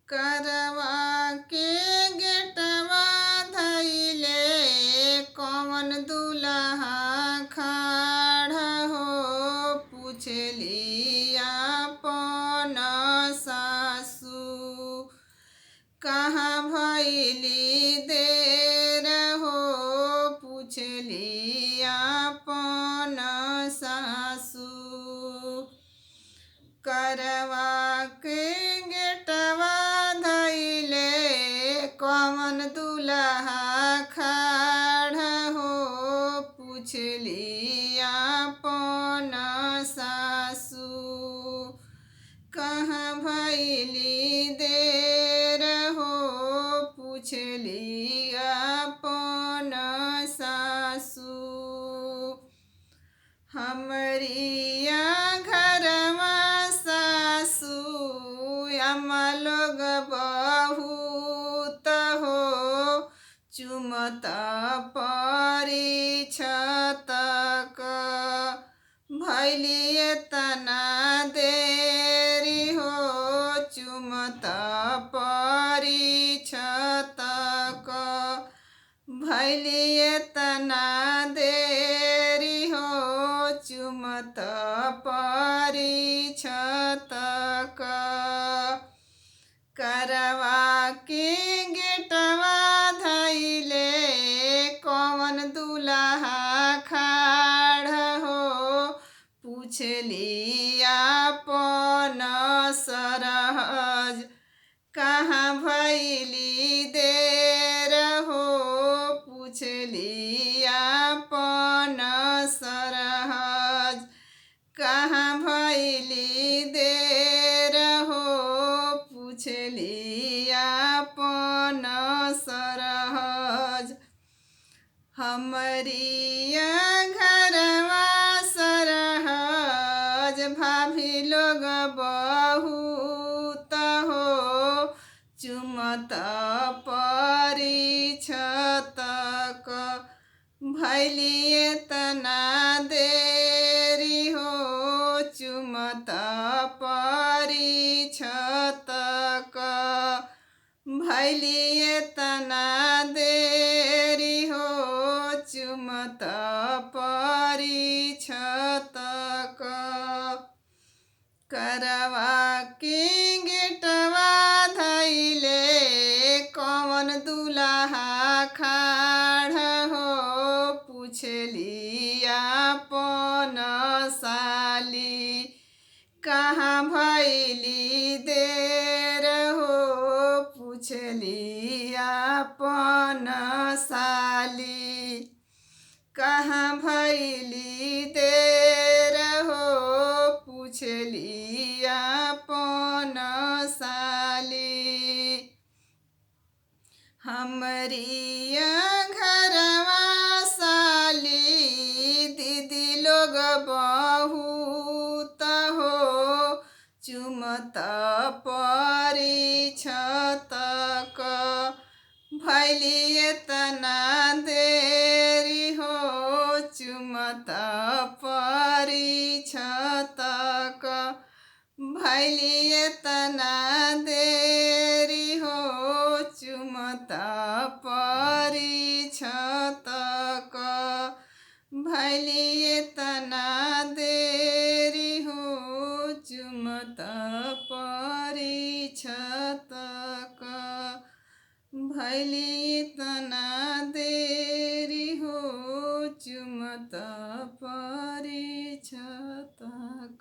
करवा के गेटवा धइले कौन दुल्हा खाड़ा हो, पूछली आपन सासू। कहाँ भइली देर हो, पूछली आपन सासू। करवा के गेटवा धइले कौन दुल्हा खाड़ा हो, पूछली आपन सासू। कहाँ भइली देर हो, पूछली आपन सासू। हमरिया घरवा सासू अम्मा लोग बहुत हो, चुमत परी छतक। भइली एतना देरी हो, चुमत परी छतक। भइली एतना देरी हो, चुमत परी छतक। करवा के गेटवा धइले कौन दुल्हा खाड़ा हो, पूछली आपन सरहज। कहाँ भइली देर हो, पूछली आपन सरहज। कहाँ भइली देर हो, पूछली आपन सरहज। हमरिया घरवा सरहज भाभी लोग बहुत हो, चुमत परी छतक। भइली एतना देरी हो, चुमत परी छतक। भइली एतना देरी हो, चुमत परी छतक। करवा के गेटवा धइले कौन दुल्हा खाड़ा हो, पूछली आपन साली। कहाँ भइली देर हो, पूछली आपन साली। कहाँ भइली देर हो, पूछली आपन साली। हमरिया घरवा साली दीदी लोग बहुत हो, चुमत परी छतक। भइली एतना देरी हो, चुमत परी छतक। भइली एतना देरी हो, चुमत परी छतक। भइली एतना देरी हो, चुमत परी छतक। भइली एतना देरी हो, चुमत परी छतक।